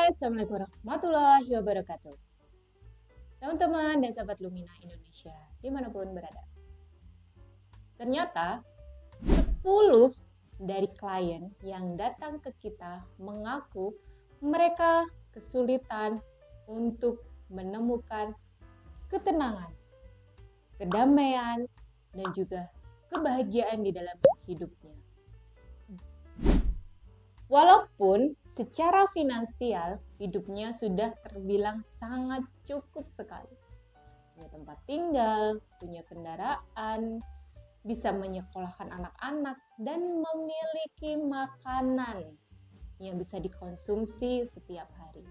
Hai, Assalamualaikum warahmatullahi wabarakatuh. Teman-teman dan sahabat Lumina Indonesia, dimanapun berada. Ternyata 10 dari klien yang datang ke kita mengaku mereka kesulitan untuk menemukan ketenangan, kedamaian, dan juga kebahagiaan di dalam hidupnya. Walaupun secara finansial hidupnya sudah terbilang sangat cukup sekali. Punya tempat tinggal, punya kendaraan, bisa menyekolahkan anak-anak, dan memiliki makanan yang bisa dikonsumsi setiap hari.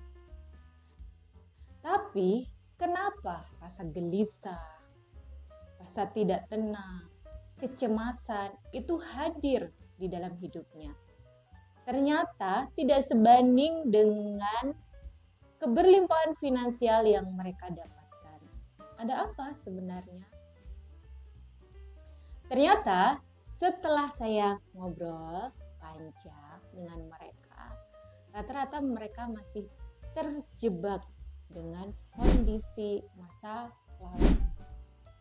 Tapi kenapa rasa gelisah, rasa tidak tenang, kecemasan itu hadir di dalam hidupnya? Ternyata tidak sebanding dengan keberlimpahan finansial yang mereka dapatkan. Ada apa sebenarnya? Ternyata setelah saya ngobrol panjang dengan mereka, rata-rata mereka masih terjebak dengan kondisi masa lalu.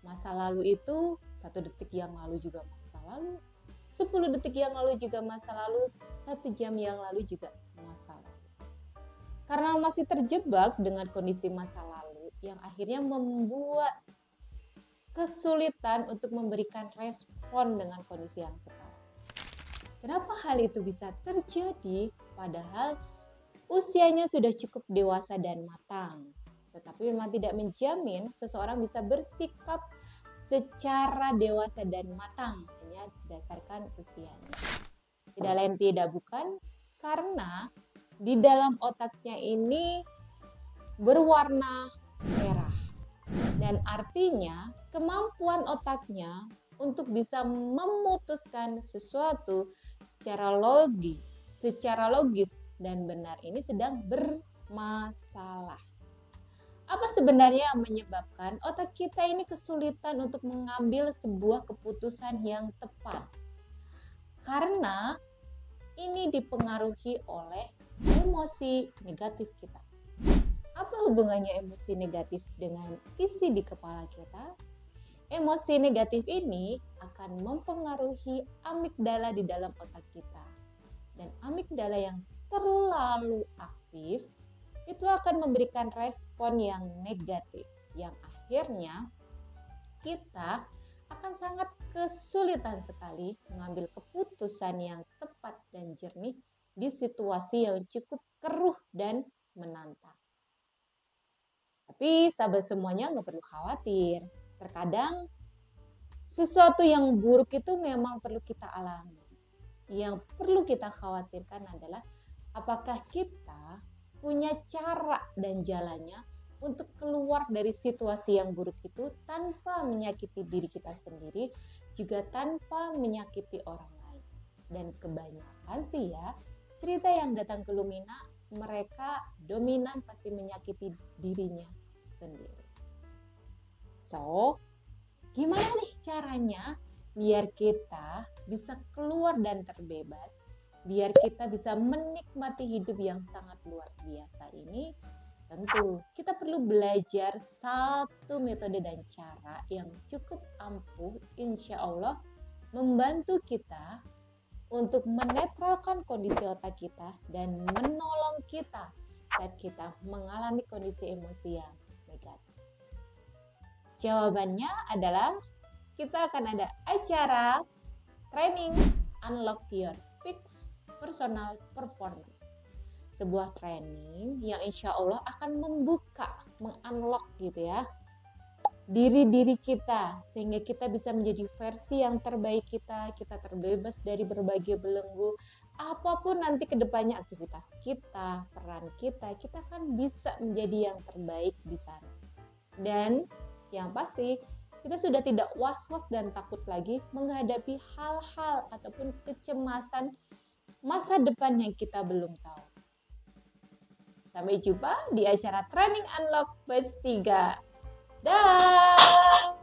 Masa lalu itu 1 detik yang lalu juga masa lalu, 10 detik yang lalu juga masa lalu, 1 jam yang lalu juga masa lalu. Karena masih terjebak dengan kondisi masa lalu yang akhirnya membuat kesulitan untuk memberikan respon dengan kondisi yang sekarang. Kenapa hal itu bisa terjadi padahal usianya sudah cukup dewasa dan matang? Tetapi memang tidak menjamin seseorang bisa bersikap secara dewasa dan matang hanya berdasarkan usianya. Tidak lain tidak bukan karena di dalam otaknya ini berwarna merah. Dan artinya kemampuan otaknya untuk bisa memutuskan sesuatu secara logis dan benar ini sedang bermasalah. Apa sebenarnya yang menyebabkan otak kita ini kesulitan untuk mengambil sebuah keputusan yang tepat? Karena ini dipengaruhi oleh emosi negatif kita. Apa hubungannya emosi negatif dengan isi di kepala kita? Emosi negatif ini akan mempengaruhi amigdala di dalam otak kita. Dan amigdala yang terlalu aktif itu akan memberikan respon yang negatif, yang akhirnya kita akan sangat kesulitan sekali mengambil keputusan yang tepat dan jernih di situasi yang cukup keruh dan menantang. Tapi sahabat semuanya nggak perlu khawatir. Terkadang sesuatu yang buruk itu memang perlu kita alami. Yang perlu kita khawatirkan adalah apakah kita punya cara dan jalannya untuk keluar dari situasi yang buruk itu tanpa menyakiti diri kita sendiri, juga tanpa menyakiti orang lain. Dan kebanyakan sih ya, cerita yang datang ke Lumina, mereka dominan pasti menyakiti dirinya sendiri. So, gimana nih caranya biar kita bisa keluar dan terbebas? Biar kita bisa menikmati hidup yang sangat luar biasa ini, tentu kita perlu belajar satu metode dan cara yang cukup ampuh, insya Allah membantu kita untuk menetralkan kondisi otak kita dan menolong kita saat kita mengalami kondisi emosi yang negatif. Jawabannya adalah kita akan ada acara training Unlock Your Peak Personal Performance. Sebuah training yang insya Allah akan membuka, mengunlock gitu ya, diri kita sehingga kita bisa menjadi versi yang terbaik kita terbebas dari berbagai belenggu. Apapun nanti kedepannya aktivitas kita, peran kita akan bisa menjadi yang terbaik di sana. Dan yang pasti kita sudah tidak was-was dan takut lagi menghadapi hal-hal ataupun kecemasan masa depan yang kita belum tahu. Sampai jumpa di acara Training Unlock Batch 3. Dah.